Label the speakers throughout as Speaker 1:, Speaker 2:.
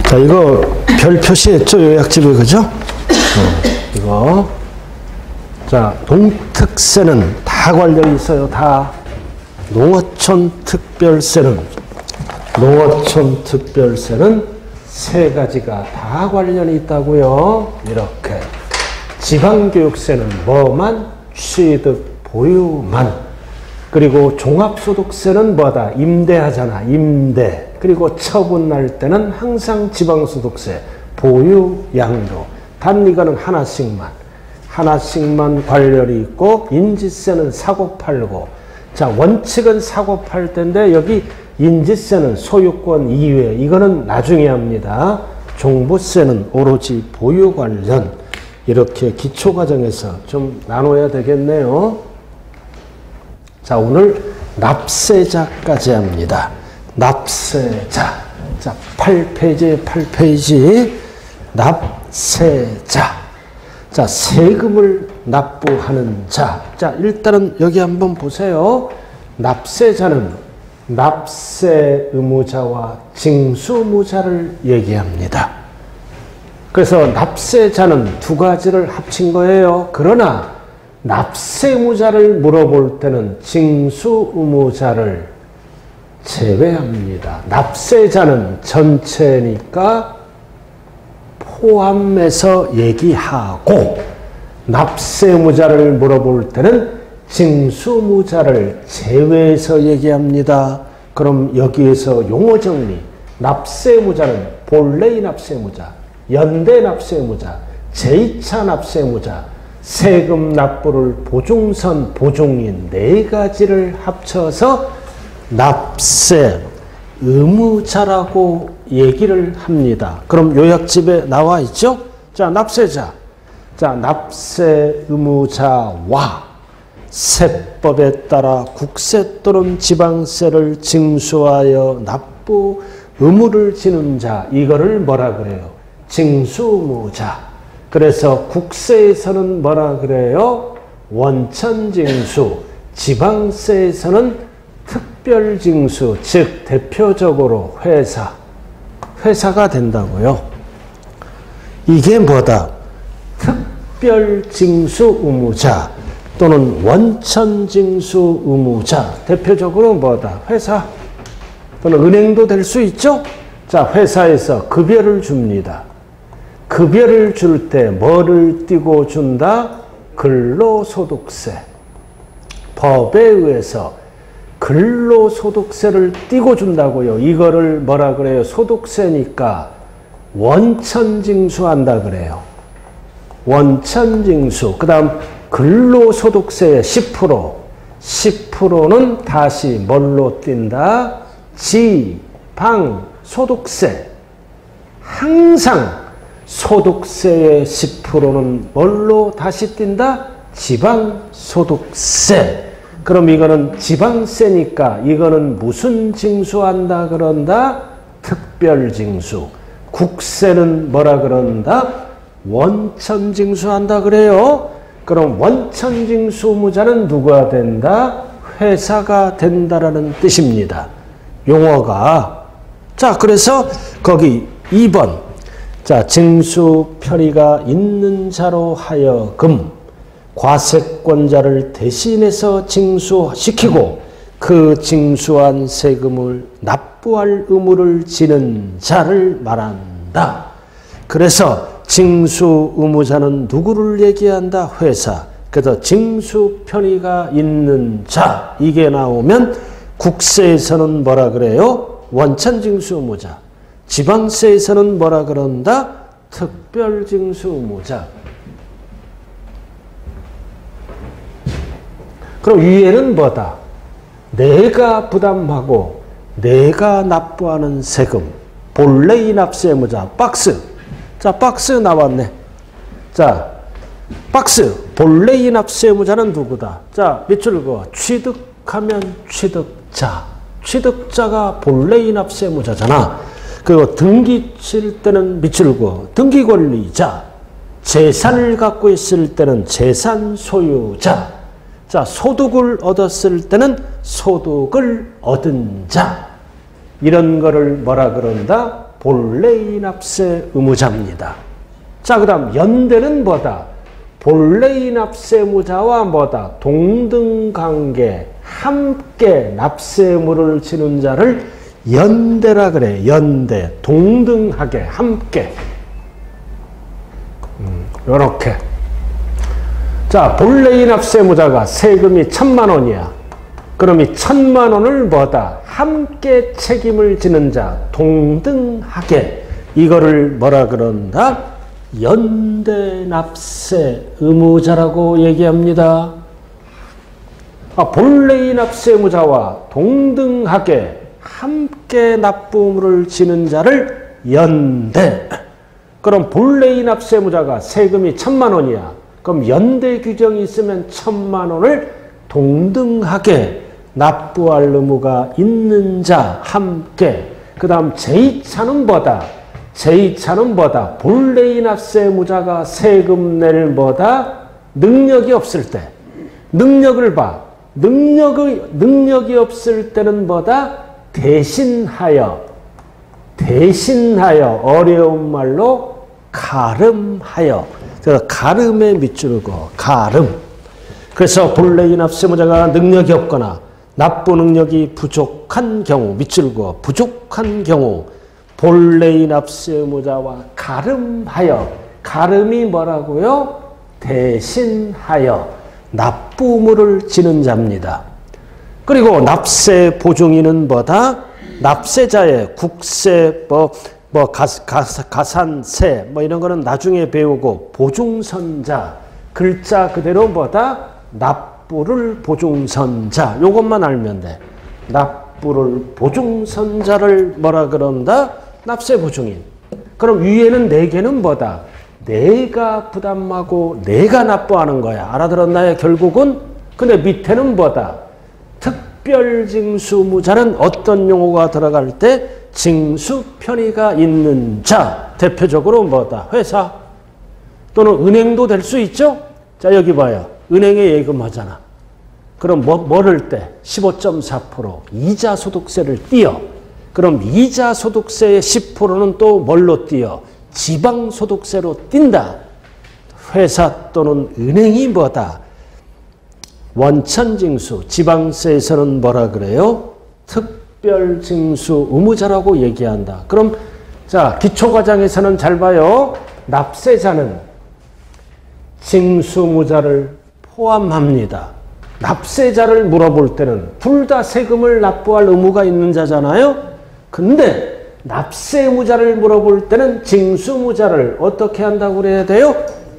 Speaker 1: 자, 이거 별 표시했죠? 요약집에, 그죠? 이거. 자, 동특세는 다 관련이 있어요. 다. 농어촌 특별세는 세 가지가 다 관련이 있다고요. 이렇게. 지방교육세는 뭐만? 취득, 보유만. 그리고 종합소득세는 뭐다? 임대하잖아. 임대. 그리고 처분할 때는 항상 지방소득세, 보유, 양도. 단 이거는 하나씩만 관련이 있고, 인지세는 사고팔고. 자, 원칙은 사고팔 때인데 여기 인지세는 소유권 이외. 이거는 나중에 합니다. 종부세는 오로지 보유 관련. 이렇게 기초과정에서 좀 나눠야 되겠네요. 자, 오늘 납세자까지 합니다. 납세자. 자, 8페이지. 납세자. 자, 세금을 납부하는 자. 자, 일단은 여기 한번 보세요. 납세자는 납세 의무자와 징수무자를 얘기합니다. 그래서 납세자는 두 가지를 합친 거예요. 그러나 납세 의무자를 물어볼 때는 징수 의무자를 제외합니다. 납세자는 전체니까 포함해서 얘기하고, 납세 의무자를 물어볼 때는 징수 의무자를 제외해서 얘기합니다. 그럼 여기에서 용어 정리. 납세 의무자는 본래의 납세 의무자, 연대 납세 의무자, 제2차 납세 의무자, 세금 납부를 보증선 보증인 네 가지를 합쳐서 납세 의무자라고 얘기를 합니다. 그럼 요약집에 나와 있죠? 자, 납세자. 자, 납세 의무자와 세법에 따라 국세 또는 지방세를 징수하여 납부 의무를 지는 자. 이거를 뭐라 그래요? 징수의무자. 그래서 국세에서는 뭐라 그래요? 원천징수. 지방세에서는 특별징수, 즉 대표적으로 회사가 된다고요. 이게 뭐다? 특별징수 의무자 또는 원천징수 의무자. 대표적으로 뭐다? 회사 또는 은행도 될 수 있죠? 자, 회사에서 급여를 줍니다. 급여를 줄 때 뭐를 띄고 준다? 근로소득세. 법에 의해서 근로소득세를 띄고 준다고요. 이거를 뭐라 그래요? 소득세니까 원천징수한다 그래요. 원천징수. 그 다음 근로소득세의 10%는 다시 뭘로 띈다? 지방소득세. 항상 소득세의 10%는 뭘로 다시 띈다? 지방소득세. 그럼 이거는 지방세니까 이거는 무슨 징수한다 그런다? 특별징수. 국세는 뭐라 그런다? 원천징수한다 그래요. 그럼 원천징수 의무자는 누가 된다? 회사가 된다라는 뜻입니다. 용어가. 자, 그래서 거기 2번. 자, 징수 편의가 있는 자로 하여금 과세권자를 대신해서 징수시키고 그 징수한 세금을 납부할 의무를 지는 자를 말한다. 그래서 징수 의무자는 누구를 얘기한다? 회사. 그래서 징수 편의가 있는 자. 이게 나오면 국세에서는 뭐라 그래요? 원천징수 의무자. 지방세에서는 뭐라 그런다? 특별징수 의무자. 그럼 위에는 뭐다? 내가 부담하고 내가 납부하는 세금. 본래의 납세 의무자. 박스. 자, 박스 나왔네. 자, 박스. 본래의 납세 의무자는 누구다? 자, 밑줄 그어. 취득하면 취득자. 취득자가 본래의 납세 의무자잖아. 그리고 등기 칠 때는 밑줄 그어. 등기 권리자. 재산을 갖고 있을 때는 재산 소유자. 자, 소득을 얻었을 때는 소득을 얻은 자. 이런 거를 뭐라 그런다? 본래의 납세 의무자입니다. 자, 그 다음 연대는 뭐다? 본래의 납세 의무자와 뭐다? 동등관계, 함께 납세 의무를 지는 자를 연대라 그래. 연대, 동등하게, 함께. 요렇게. 자, 본래의 납세 의무자가 세금이 1,000만 원이야. 그럼 이 1,000만 원을 뭐다? 함께 책임을 지는 자, 동등하게. 이거를 뭐라 그런다? 연대 납세 의무자라고 얘기합니다. 본래의 납세 의무자와 동등하게 함께 납부 의무를 지는 자를 연대. 그럼 본래의 납세 의무자가 세금이 1,000만 원이야. 그럼 연대 규정이 있으면 1,000만 원을 동등하게 납부할 의무가 있는 자 함께. 그 다음 제2차는 뭐다? 제2차는 뭐다? 본래의 납세 의무자가 세금 낼 뭐다? 능력이 없을 때. 능력을 봐. 능력이 없을 때는 뭐다? 대신하여, 어려운 말로 가름하여. 그래서 가름에 밑줄을 그어. 가름. 그래서 본래의 납세 의무자가 능력이 없거나 납부 능력이 부족한 경우, 밑줄을 그어. 부족한 경우 본래의 납세 의무자와 가름하여. 가름이 뭐라고요? 대신하여 납부 의무를 지는 자입니다. 그리고 납세 보증인은 뭐다? 납세자의 국세, 가산세, 이런 거는 나중에 배우고, 보증선자, 글자 그대로 뭐다? 납부를 보증선자. 요것만 알면 돼. 납부를 보증선자를 뭐라 그런다? 납세 보증인. 그럼 위에는 4개는 뭐다? 내가 부담하고 내가 납부하는 거야. 알아들었나요? 결국은. 근데 밑에는 뭐다? 특별징수무자는 어떤 용어가 들어갈 때 징수 편의가 있는 자. 대표적으로 뭐다? 회사 또는 은행도 될 수 있죠? 자, 여기 봐요. 은행에 예금하잖아. 그럼 뭐를 때? 15.4% 이자 소득세를 띄어. 그럼 이자 소득세의 10%는 또 뭘로 띄어? 지방소득세로 띈다. 회사 또는 은행이 뭐다? 원천징수, 지방세에서는 뭐라 그래요? 특별징수 의무자라고 얘기한다. 그럼 자, 기초과정에서는 잘 봐요. 납세자는 징수무자를 포함합니다. 납세자를 물어볼 때는 둘 다 세금을 납부할 의무가 있는 자잖아요. 근데 납세 의무자를 물어볼 때는 징수무자를 어떻게 한다고 그래야 돼요?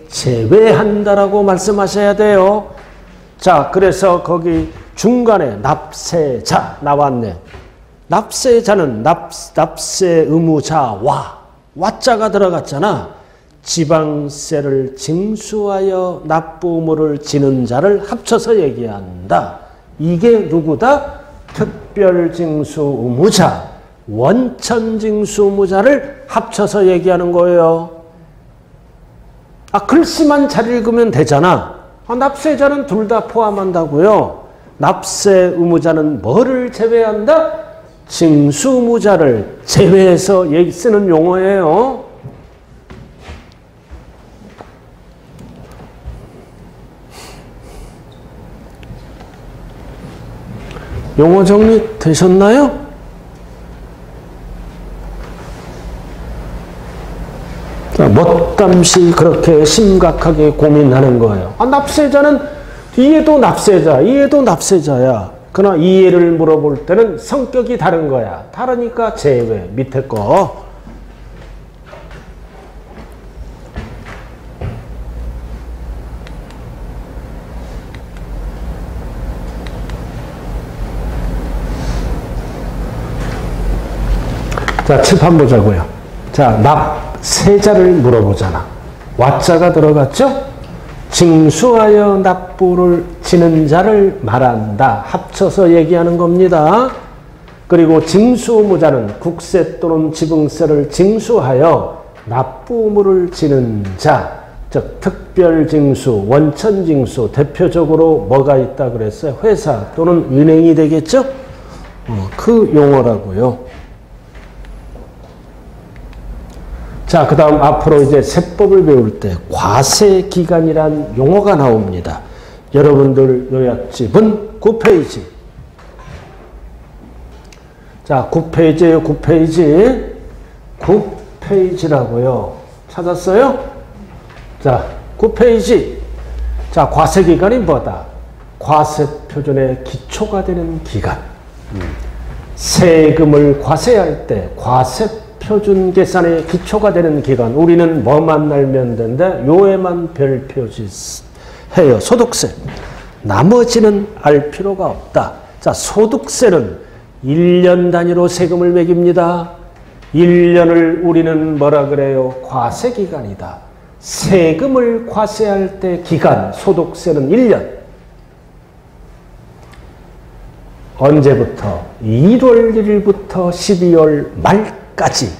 Speaker 1: 제외한다라고 말씀하셔야 돼요. 자, 그래서 거기 중간에 납세자 나왔네. 납세자는 납세 의무자와 와자가 들어갔잖아. 지방세를 징수하여 납부 의무를 지는 자를 합쳐서 얘기한다. 이게 누구다? 특별징수 의무자, 원천징수 의무자를 합쳐서 얘기하는 거예요. 글씨만 잘 읽으면 되잖아. 납세자는 둘 다 포함한다고요. 납세 의무자는 뭐를 제외한다? 징수 의무자를 제외해서 쓰는 용어예요. 용어 정리 되셨나요? 뭣담시 그렇게 심각하게 고민하는 거예요. 납세자는 이해도 납세자, 이해도 납세자야. 그러나 이해를 물어볼 때는 성격이 다른 거야. 다르니까 제외. 밑에 거. 자, 칠판 보자고요. 자, 납세자를 물어보잖아. 와자가 들어갔죠? 징수하여 납부를 지는 자를 말한다. 합쳐서 얘기하는 겁니다. 그리고 징수 의무자는 국세 또는 지붕세를 징수하여 납부 의무를 지는 자, 즉 특별징수, 원천징수, 대표적으로 뭐가 있다 그랬어요? 회사 또는 은행이 되겠죠? 그 용어라고요. 자, 그 다음 앞으로 이제 세법을 배울 때 과세기간이란 용어가 나옵니다. 여러분들 요약집은 9페이지. 자, 9페이지에요, 9페이지. 9페이지라고요. 찾았어요? 자, 9페이지. 자, 과세기간이 뭐다? 과세표준의 기초가 되는 기간. 세금을 과세할 때 과세표준 계산의 기초가 되는 기간. 우리는 뭐만 알면 된다? 요에만 별표지해요. 소득세. 나머지는 알 필요가 없다. 자, 소득세는 1년 단위로 세금을 매깁니다. 1년을 우리는 뭐라 그래요? 과세기간이다. 세금을 과세할 때 기간, 소득세는 1년. 언제부터? 1월 1일부터 12월 말까지.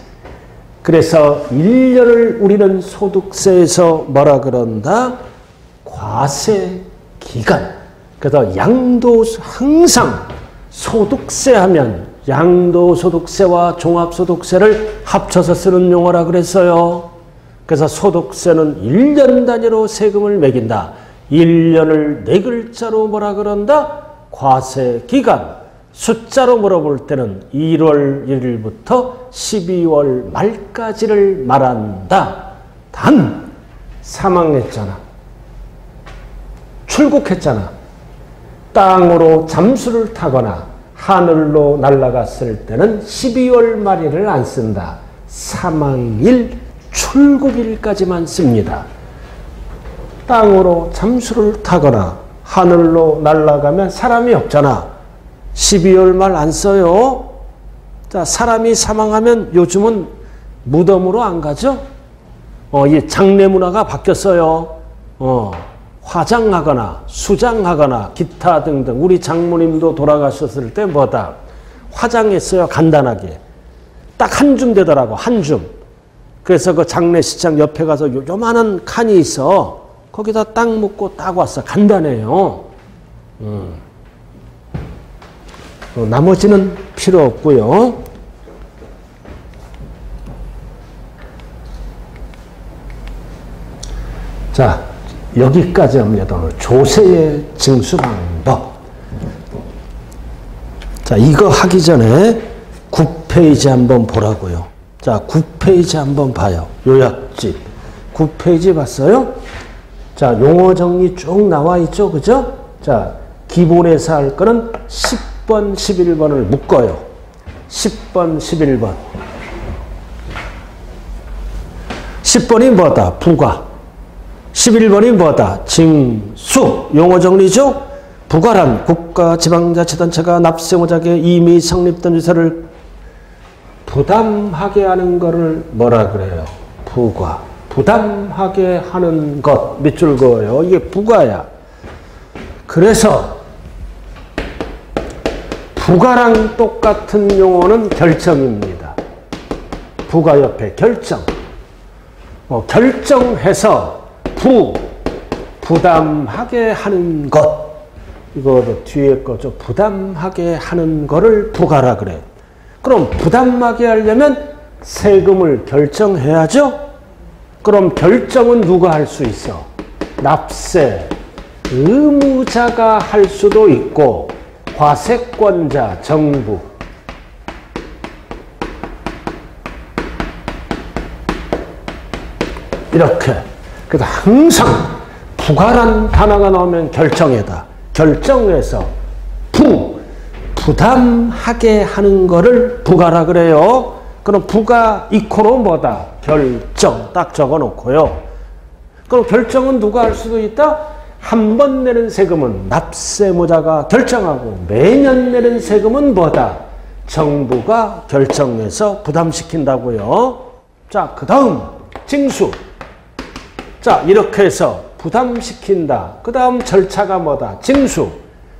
Speaker 1: 그래서 1년을 우리는 소득세에서 뭐라 그런다? 과세기간. 그래서 항상 소득세 하면 양도소득세와 종합소득세를 합쳐서 쓰는 용어라 그랬어요. 그래서 소득세는 1년 단위로 세금을 매긴다. 1년을 네 글자로 뭐라 그런다? 과세기간. 숫자로 물어볼 때는 1월 1일부터 12월 말까지를 말한다. 단 사망했잖아. 출국했잖아. 땅으로 잠수를 타거나 하늘로 날아갔을 때는 12월 말일을 안 쓴다. 사망일, 출국일까지만 씁니다. 땅으로 잠수를 타거나 하늘로 날아가면 사람이 없잖아. 12월 말 안 써요. 자, 사람이 사망하면 요즘은 무덤으로 안 가죠? 이 장례 문화가 바뀌었어요. 화장하거나 수장하거나 기타 등등. 우리 장모님도 돌아가셨을 때 뭐다? 화장했어요. 간단하게. 딱 한 줌 되더라고. 한 줌. 그래서 그 장례식장 옆에 가서 요만한 칸이 있어. 거기다 딱 묻고 딱 왔어. 간단해요. 나머지는 필요 없고요. 자, 여기까지 합니다. 오늘 조세의 징수 방법. 자, 이거 하기 전에 9페이지 한번 보라고요. 자, 9페이지 한번 봐요. 요약집. 9페이지 봤어요? 자, 용어 정리 쭉 나와 있죠? 그죠? 자, 기본에서 할 거는 10번, 11번을 묶어요. 10번, 11번. 10번이 뭐다? 부과. 11번이 뭐다? 징수. 용어 정리죠? 부과란 국가, 지방자치단체가 납세의무자에게 이미 성립된 유세를 부담하게 하는 것을 뭐라 그래요? 부과. 부담하게 하는 것. 밑줄 그어요. 이게 부과야. 그래서 부과랑 똑같은 용어는 결정입니다. 부과 옆에 결정. 결정해서 부담하게 하는 것. 이거 뒤에 거죠. 부담하게 하는 거를 부과라 그래요. 그럼 부담하게 하려면 세금을 결정해야죠. 그럼 결정은 누가 할 수 있어? 납세 의무자가 할 수도 있고 과세권자 정부. 이렇게. 그래서 항상 부과란 단어가 나오면 결정해다. 결정해서 부담하게 하는 거를 부과라 그래요. 그럼 부가 이코로 뭐다? 결정. 딱 적어 놓고요. 그럼 결정은 누가 할 수도 있다? 한 번 내는 세금은 납세의무자가 결정하고 매년 내는 세금은 뭐다? 정부가 결정해서 부담시킨다고요. 자, 그 다음 징수. 자, 이렇게 해서 부담시킨다. 그 다음 절차가 뭐다? 징수.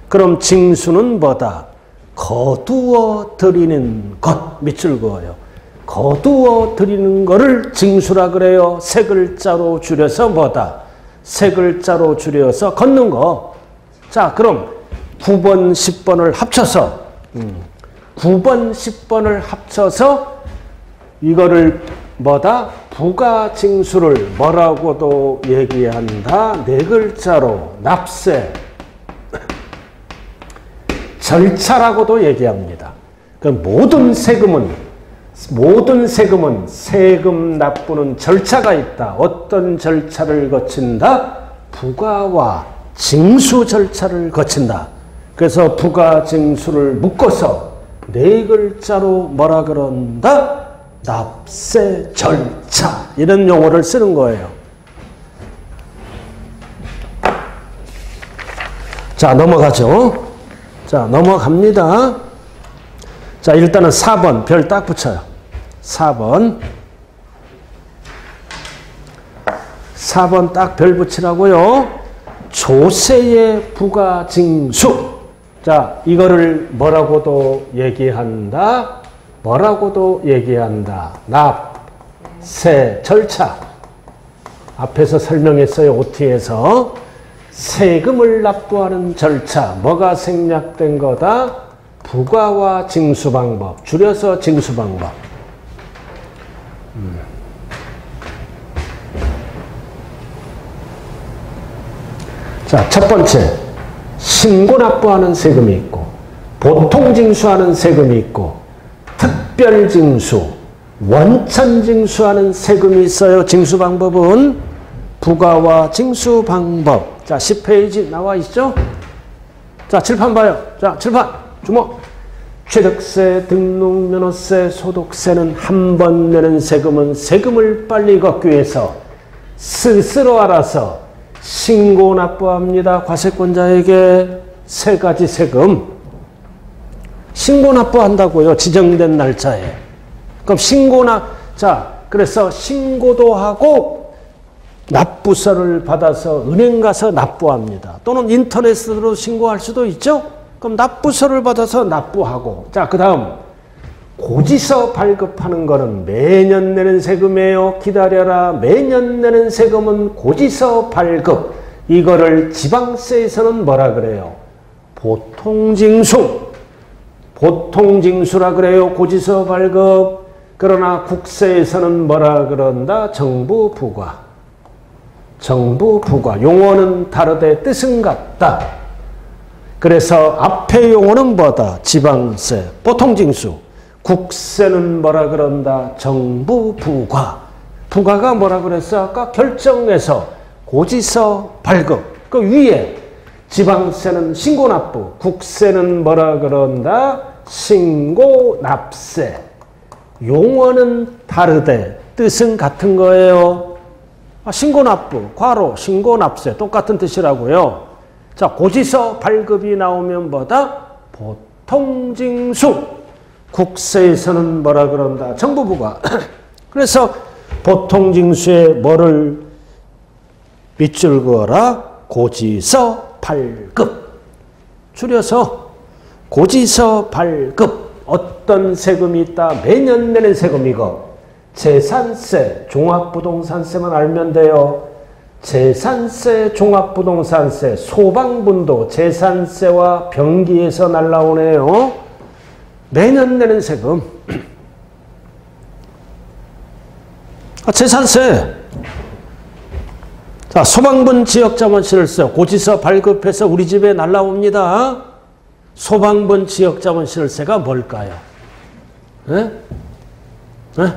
Speaker 1: 그럼 징수는 뭐다? 거두어 드리는 것. 밑줄 그어요. 거두어 드리는 거를 징수라 그래요. 세 글자로 줄여서 뭐다? 세 글자로 줄여서 걷는 거. 자, 그럼 9번, 10번을 합쳐서 9번, 10번을 합쳐서 이거를 뭐다? 부가징수를 뭐라고도 얘기한다? 네 글자로 납세. 절차라고도 얘기합니다. 그 모든 세금은 세금 납부는 절차가 있다. 어떤 절차를 거친다? 부가와 징수 절차를 거친다. 그래서 부가징수를 묶어서 네 글자로 뭐라 그런다? 납세 절차. 이런 용어를 쓰는 거예요. 자, 넘어가죠. 자, 넘어갑니다. 자, 일단은 4번 별 딱 붙여요. 4번 딱 별 붙이라고요. 조세의 부가징수. 자, 이거를 뭐라고도 얘기한다? 납세 절차. 앞에서 설명했어요. OT에서. 세금을 납부하는 절차. 뭐가 생략된 거다? 부가와 징수 방법. 줄여서 징수 방법. 자, 첫 번째. 신고 납부하는 세금이 있고, 보통 징수하는 세금이 있고, 특별 징수, 원천 징수하는 세금이 있어요. 징수 방법은 부가와 징수 방법. 자, 10페이지 나와 있죠? 자, 칠판 봐요. 자, 칠판 주목. 취득세, 등록면허세, 소득세는 한 번 내는 세금은 세금을 빨리 걷기 위해서 스스로 알아서 신고 납부합니다. 과세권자에게 세 가지 세금. 신고 납부한다고요. 지정된 날짜에. 그럼 자, 그래서 신고도 하고 납부서를 받아서 은행 가서 납부합니다. 또는 인터넷으로 신고할 수도 있죠. 그럼 납부서를 받아서 납부하고. 자, 그 다음 고지서 발급하는 거는 매년 내는 세금이에요. 기다려라. 매년 내는 세금은 고지서 발급. 이거를 지방세에서는 뭐라 그래요? 보통징수. 보통징수라 그래요. 고지서 발급. 그러나 국세에서는 뭐라 그런다? 정부부과. 정부부과. 용어는 다르되 뜻은 같다. 그래서 앞에 용어는 뭐다? 지방세, 보통징수. 국세는 뭐라 그런다? 정부부과. 부과가 뭐라 그랬어? 아까 결정해서 고지서 발급. 그 위에 지방세는 신고납부, 국세는 뭐라 그런다? 신고납세. 용어는 다르되 뜻은 같은 거예요. 신고납부, 과로, 신고납세 똑같은 뜻이라고요. 자, 고지서 발급이 나오면 뭐다? 보통징수. 국세에서는 뭐라 그런다? 정부부과. 그래서 보통징수에 뭐를 밑줄 그어라? 고지서 발급. 줄여서 고지서 발급. 어떤 세금이 있다? 매년 내는 세금이고, 재산세, 종합부동산세만 알면 돼요. 재산세, 종합부동산세, 소방분도 재산세와 병기에서 날라오네요. 매년 내는 세금. 재산세. 자, 소방분 지역자본시설세 고지서 발급해서 우리 집에 날라옵니다. 소방분 지역자본시설세가 뭘까요? 네? 네?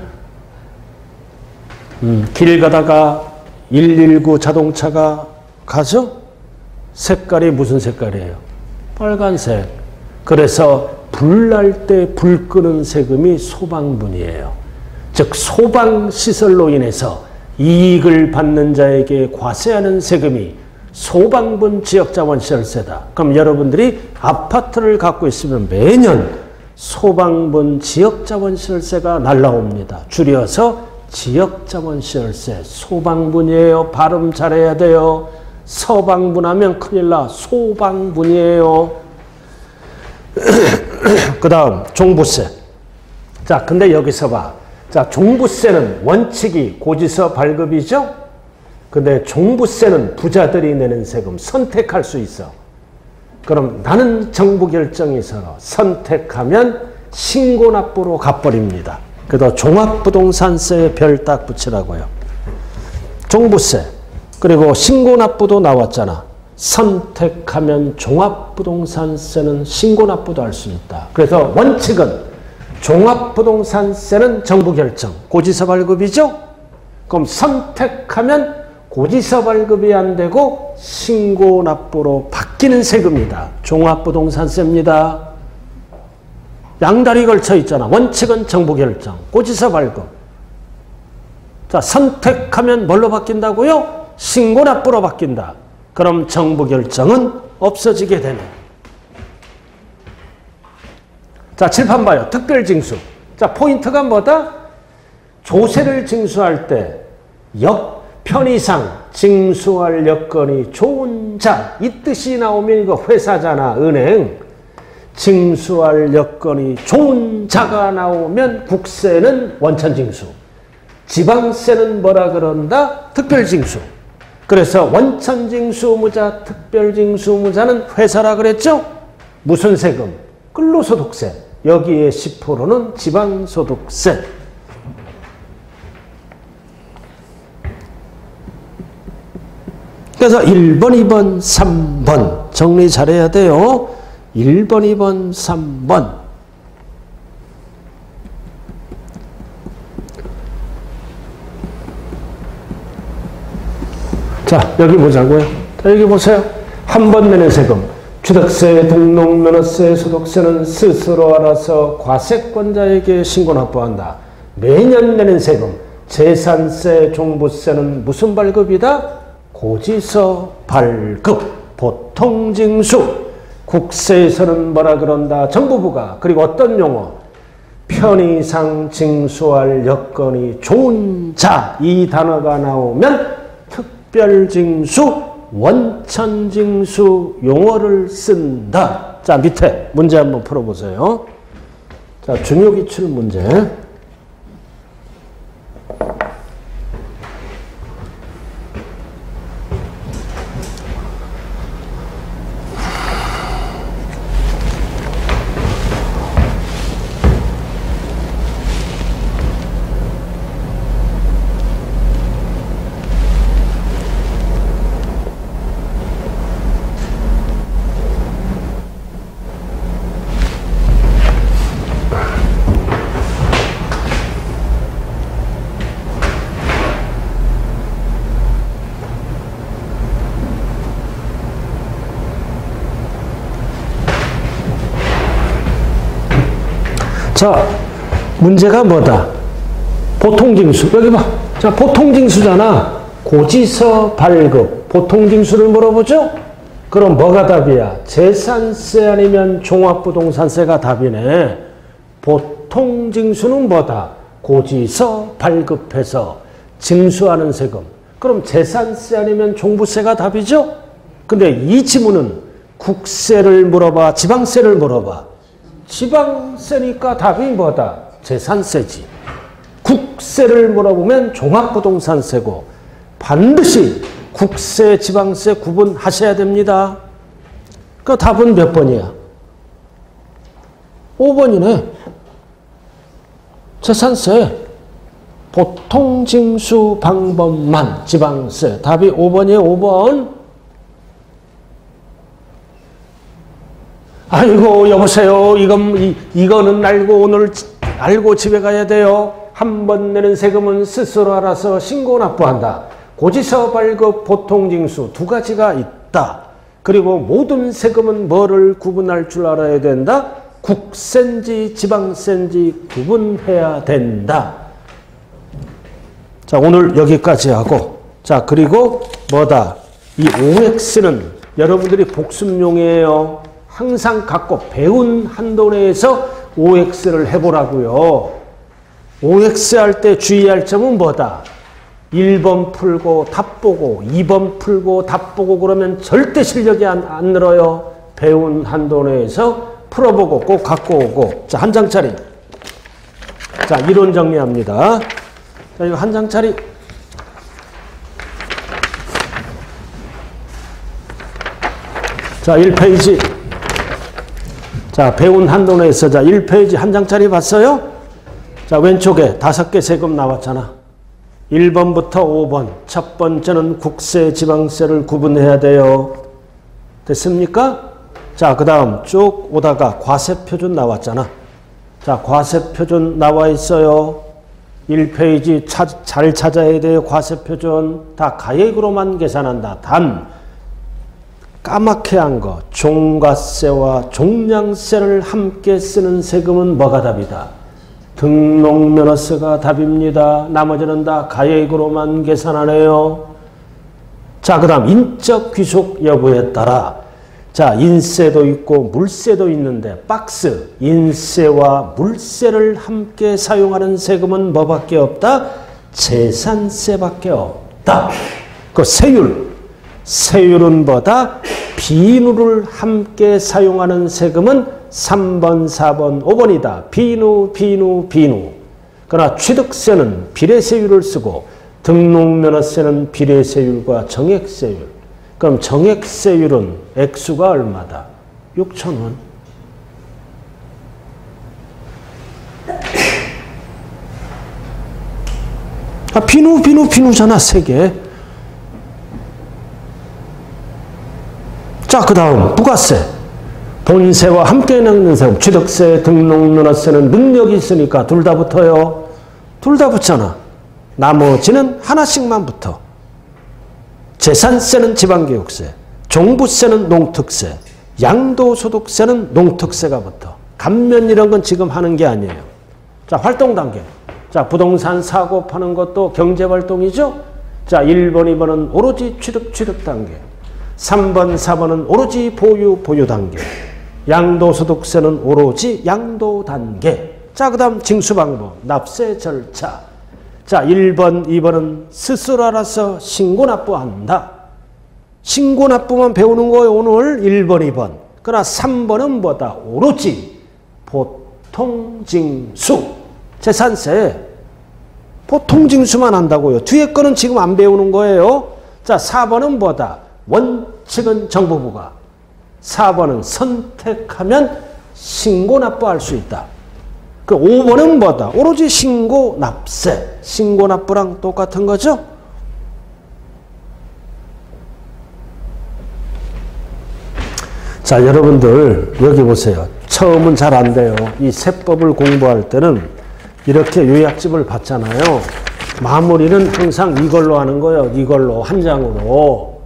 Speaker 1: 길 가다가 119 자동차가 가죠? 색깔이 무슨 색깔이에요? 빨간색. 그래서 불 날 때 불 끄는 세금이 소방분이에요. 즉 소방시설로 인해서 이익을 받는 자에게 과세하는 세금이 소방분 지역자본시설세다. 그럼 여러분들이 아파트를 갖고 있으면 매년 소방분 지역자본시설세가 날라옵니다. 줄여서 지역자본시설세. 소방분이에요. 발음 잘해야 돼요. 서방분 하면 큰일 나. 소방분이에요. 그 다음 종부세. 자, 근데 여기서 봐. 자, 종부세는 원칙이 고지서 발급이죠? 근데 종부세는 부자들이 내는 세금 선택할 수 있어. 그럼 나는 정부 결정에서 선택하면 신고납부로 가버립니다. 그래도 종합부동산세에 별 딱 붙이라고요. 종부세, 그리고 신고납부도 나왔잖아. 선택하면 종합부동산세는 신고납부도 할 수 있다. 그래서 원칙은 종합부동산세는 정부 결정, 고지서 발급이죠? 그럼 선택하면 고지서 발급이 안 되고 신고납부로 바뀌는 세금이다. 종합부동산세입니다. 양다리 걸쳐 있잖아. 원칙은 정부 결정, 고지서 발급. 자, 선택하면 뭘로 바뀐다고요? 신고납부로 바뀐다. 그럼 정부 결정은 없어지게 되네. 자, 칠판 봐요. 특별징수. 자, 포인트가 뭐다? 조세를 징수할 때 편의상 징수할 여건이 좋은 자, 이 뜻이 나오면 이거 회사잖아, 은행. 징수할 여건이 좋은 자가 나오면 국세는 원천징수, 지방세는 뭐라 그런다? 특별징수. 그래서 원천징수무자, 특별징수무자는 회사라 그랬죠? 무슨 세금? 근로소득세. 여기에 10%는 지방소득세. 그래서 1번, 2번, 3번 정리 잘해야 돼요. 1번, 2번, 3번. 자, 여기 보자고요. 자, 여기 보세요. 한 번 내는 세금. 취득세, 등록면허세, 소득세는 스스로 알아서 과세권자에게 신고납부한다. 매년 내는 세금. 재산세, 종부세는 무슨 발급이다? 고지서 발급. 보통징수. 국세에서는 뭐라 그런다? 정부부가. 그리고 어떤 용어? 편의상 징수할 여건이 좋은 자. 이 단어가 나오면 특별징수, 원천징수 용어를 쓴다. 자, 밑에 문제 한번 풀어보세요. 자, 중요기출 문제. 자, 문제가 뭐다? 보통징수. 여기 봐. 자, 보통징수잖아. 고지서 발급. 보통징수를 물어보죠? 그럼 뭐가 답이야? 재산세 아니면 종합부동산세가 답이네. 보통징수는 뭐다? 고지서 발급해서 징수하는 세금. 그럼 재산세 아니면 종부세가 답이죠? 근데 이 지문은 국세를 물어봐, 지방세를 물어봐. 지방세니까 답이 뭐다? 재산세지. 국세를 물어보면 종합부동산세고 반드시 국세, 지방세 구분하셔야 됩니다. 그 답은 몇 번이야? 5번이네. 재산세. 보통징수 방법만 지방세. 답이 5번이에요. 5번. 아이고, 여보세요. 이거는 오늘 알고 집에 가야 돼요. 한 번 내는 세금은 스스로 알아서 신고납부한다. 고지서 발급, 보통징수 두 가지가 있다. 그리고 모든 세금은 뭐를 구분할 줄 알아야 된다? 국세인지 지방세인지 구분해야 된다. 자, 오늘 여기까지 하고, 자, 그리고 뭐다? 이 OX는 여러분들이 복습용이에요. 항상 갖고 배운 한도 내에서 OX를 해보라고요. OX 할 때 주의할 점은 뭐다? 1번 풀고 답 보고 2번 풀고 답 보고 그러면 절대 실력이 안 늘어요. 배운 한도 내에서 풀어보고 꼭 갖고 오고. 자, 한 장짜리. 자, 이론 정리합니다. 자, 이거 한 장짜리. 자, 1페이지. 자, 배운 한도 내에서 자, 1페이지 한 장짜리 봤어요? 자, 왼쪽에 5개 세금 나왔잖아. 1번부터 5번. 첫 번째는 국세, 지방세를 구분해야 돼요. 됐습니까? 자, 그 다음 쭉 오다가 과세표준 나왔잖아. 자, 과세표준 나와 있어요. 1페이지 잘 찾아야 돼요. 과세표준. 다 가액으로만 계산한다. 단, 까맣게 한 거. 종가세와 종량세를 함께 쓰는 세금은 뭐가 답이다? 등록면허세가 답입니다. 나머지는 다 가액으로만 계산하네요. 자, 그 다음 인적 귀속 여부에 따라 자, 인세도 있고 물세도 있는데 박스, 인세와 물세를 함께 사용하는 세금은 뭐밖에 없다? 재산세밖에 없다. 그 세율은 뭐다? 비누를 함께 사용하는 세금은 3번, 4번, 5번이다. 비누. 그러나 취득세는 비례세율을 쓰고 등록면허세는 비례세율과 정액세율. 그럼 정액세율은 액수가 얼마다? 6,000원. 아, 비누잖아, 3개. 자, 그 다음 부가세. 본세와 함께 낚는 세금. 취득세, 등록면허세는 능력이 있으니까 둘 다 붙어요. 둘 다 붙잖아. 나머지는 하나씩만 붙어. 재산세는 지방교육세, 종부세는 농특세, 양도소득세는 농특세가 붙어. 감면 이런 건 지금 하는 게 아니에요. 자, 활동 단계. 자, 부동산 사고 파는 것도 경제활동이죠. 자, 1번, 2번은 오로지 취득 단계. 3번, 4번은 오로지 보유 단계. 양도소득세는 오로지 양도 단계. 자, 그 다음 징수방법, 납세 절차. 자, 1번, 2번은 스스로 알아서 신고납부한다. 신고납부만 배우는 거예요, 오늘. 1번, 2번. 그러나 3번은 뭐다? 오로지 보통징수. 재산세. 보통징수만 한다고요. 뒤에 거는 지금 안 배우는 거예요. 자, 4번은 뭐다? 원칙은 정부부가. 4번은 선택하면 신고납부할 수 있다. 그 5번은 뭐다? 오로지 신고납세. 신고납부랑 똑같은 거죠? 자, 여러분들 여기 보세요. 처음은 잘 안 돼요. 이 세법을 공부할 때는 이렇게 요약집을 받잖아요. 마무리는 항상 이걸로 하는 거예요. 이걸로, 한 장으로.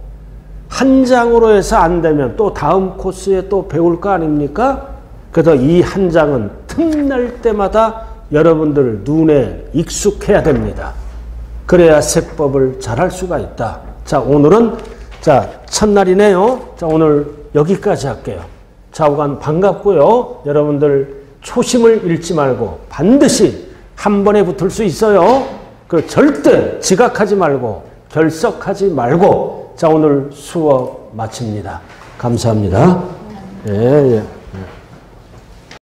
Speaker 1: 한 장으로 해서 안 되면 또 다음 코스에 또 배울 거 아닙니까? 그래서 이 한 장은 틈날 때마다 여러분들 눈에 익숙해야 됩니다. 그래야 세법을 잘할 수가 있다. 자, 오늘은 자, 첫날이네요. 자, 오늘 여기까지 할게요. 좌우간 반갑고요. 여러분들 초심을 잃지 말고 반드시 한 번에 붙을 수 있어요. 그 절대 지각하지 말고 결석하지 말고. 자, 오늘 수업 마칩니다. 감사합니다. 예, 예.